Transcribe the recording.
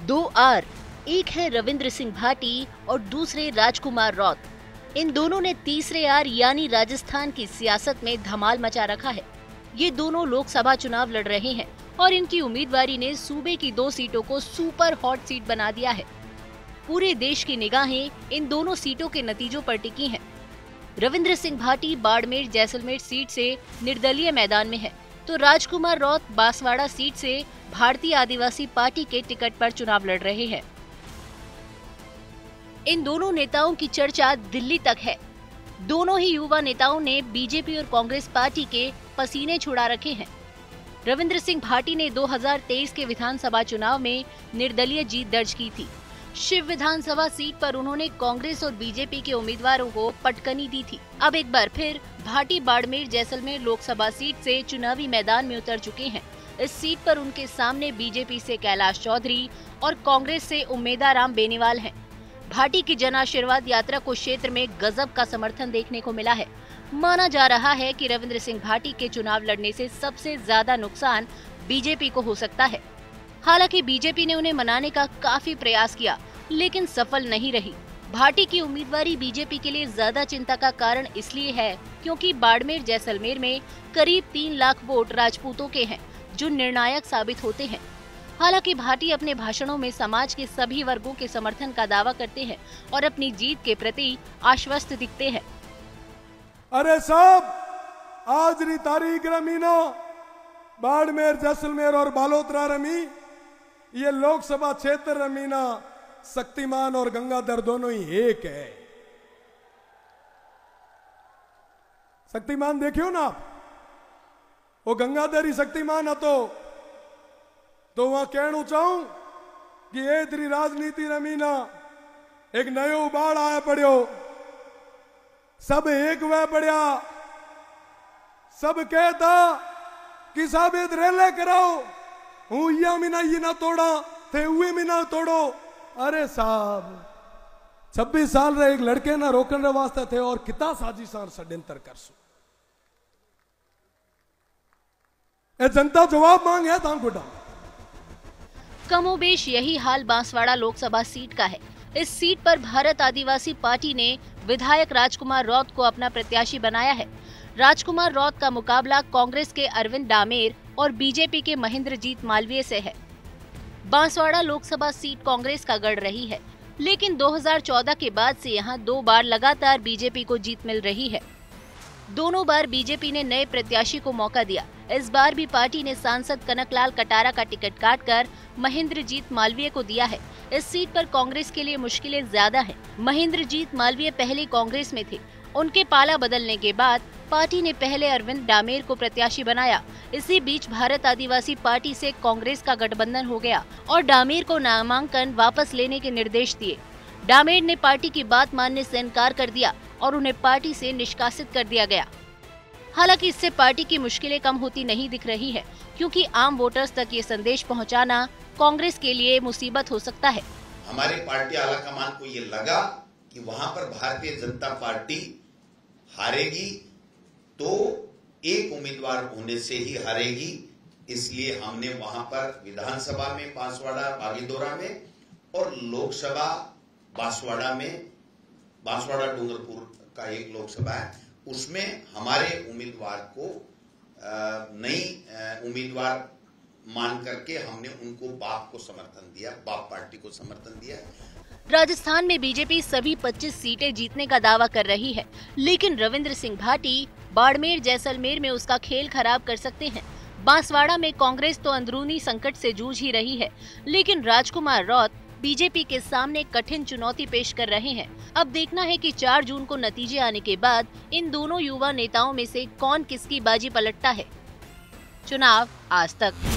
दो आर, एक है रविंद्र सिंह भाटी और दूसरे राजकुमार रौत। इन दोनों ने तीसरे आर यानी राजस्थान की सियासत में धमाल मचा रखा है। ये दोनों लोकसभा चुनाव लड़ रहे हैं और इनकी उम्मीदवारी ने सूबे की 2 सीटों को सुपर हॉट सीट बना दिया है। पूरे देश की निगाहें इन दोनों सीटों के नतीजों पर टिकी हैं। रविंद्र सिंह भाटी बाड़मेर जैसलमेर सीट से निर्दलीय मैदान में है, तो राजकुमार रौत बांसवाड़ा सीट से भारतीय आदिवासी पार्टी के टिकट पर चुनाव लड़ रहे हैं। इन दोनों नेताओं की चर्चा दिल्ली तक है। दोनों ही युवा नेताओं ने बीजेपी और कांग्रेस पार्टी के पसीने छुड़ा रखे हैं। रविंद्र सिंह भाटी ने 2023 के विधानसभा चुनाव में निर्दलीय जीत दर्ज की थी। शिव विधानसभा सीट पर उन्होंने कांग्रेस और बीजेपी के उम्मीदवारों को पटकनी दी थी। अब एक बार फिर भाटी बाड़मेर जैसलमेर लोकसभा सीट से चुनावी मैदान में उतर चुके हैं। इस सीट पर उनके सामने बीजेपी से कैलाश चौधरी और कांग्रेस से उम्मेदाराम बेनीवाल हैं। भाटी की जन आशीर्वाद यात्रा को क्षेत्र में गजब का समर्थन देखने को मिला है। माना जा रहा है कि रविंद्र सिंह भाटी के चुनाव लड़ने से सबसे ज्यादा नुकसान बीजेपी को हो सकता है। हालांकि बीजेपी ने उन्हें मनाने का काफी प्रयास किया, लेकिन सफल नहीं रही। भाटी की उम्मीदवारी बीजेपी के लिए ज्यादा चिंता का कारण इसलिए है क्योंकि बाड़मेर जैसलमेर में करीब 3 लाख वोट राजपूतों के हैं, जो निर्णायक साबित होते हैं। हालांकि भाटी अपने भाषणों में समाज के सभी वर्गों के समर्थन का दावा करते हैं और अपनी जीत के प्रति आश्वस्त दिखते हैं। अरे साहब, आज री तारीख रमीना बाड़मेर जैसलमेर और बालोतरा रमी, ये लोकसभा क्षेत्र रमीना शक्तिमान और गंगाधर दोनों ही एक है। शक्तिमान देखियो ना, वो गंगाधर ही शक्तिमान હતો तो वहां कहना चाहूं कि ए तेरी राजनीति रमीना एक नयो उबाड़ आया पड़ो, सब एक वह पड़िया, सब कहता कि साहब ये रेले कराओ, हूं या मीना ये ना तोड़ा थे हुए मीना तोड़ो। अरे साहब 26 साल रे एक लड़के ना रोकने वास्ते थे और कितना साजिशां षड्यंत्र करसो। ए जनता जवाब मांग है तांकुडा। कमोबेश यही हाल बांसवाड़ा लोकसभा सीट का है। इस सीट पर भारत आदिवासी पार्टी ने विधायक राजकुमार रौत को अपना प्रत्याशी बनाया है। राजकुमार रौत का मुकाबला कांग्रेस के अरविंद डामेर और बीजेपी के महेंद्रजीत मालवीय से है। बांसवाड़ा लोकसभा सीट कांग्रेस का गढ़ रही है, लेकिन 2014 के बाद से यहां 2 बार लगातार बीजेपी को जीत मिल रही है। दोनों बार बीजेपी ने नए प्रत्याशी को मौका दिया। इस बार भी पार्टी ने सांसद कनकलाल कटारा का टिकट काटकर महेंद्रजीत मालवीय को दिया है। इस सीट पर कांग्रेस के लिए मुश्किलें ज्यादा हैं। महेंद्रजीत मालवीय पहले कांग्रेस में थे, उनके पाला बदलने के बाद पार्टी ने पहले अरविंद डामेर को प्रत्याशी बनाया। इसी बीच भारत आदिवासी पार्टी से कांग्रेस का गठबंधन हो गया और डामेर को नामांकन वापस लेने के निर्देश दिए। डामेर ने पार्टी की बात मानने से इनकार कर दिया और उन्हें पार्टी से निष्कासित कर दिया गया। हालांकि इससे पार्टी की मुश्किलें कम होती नहीं दिख रही है, क्योंकि आम वोटर्स तक ये संदेश पहुंचाना कांग्रेस के लिए मुसीबत हो सकता है। हमारे पार्टी आलाकमान को ये लगा कि वहां पर भारतीय जनता पार्टी हारेगी तो एक उम्मीदवार होने से ही हारेगी, इसलिए हमने वहां पर विधानसभा में बांसवाड़ा बागीदोरा में और लोकसभा बांसवाड़ा में, बांसवाड़ा डूंगरपुर का एक लोकसभा है, उसमें हमारे उम्मीदवार को नई उम्मीदवार मान करके हमने उनको बाप को समर्थन दिया, बाप पार्टी को समर्थन दिया। राजस्थान में बीजेपी सभी 25 सीटें जीतने का दावा कर रही है, लेकिन रविंद्र सिंह भाटी बाड़मेर जैसलमेर में उसका खेल खराब कर सकते हैं। बांसवाड़ा में कांग्रेस तो अंदरूनी संकट से जूझ ही रही है, लेकिन राजकुमार रौत बीजेपी के सामने कठिन चुनौती पेश कर रहे हैं। अब देखना है कि 4 जून को नतीजे आने के बाद इन दोनों युवा नेताओं में से कौन किसकी बाजी पलटता है। चुनाव आज तक।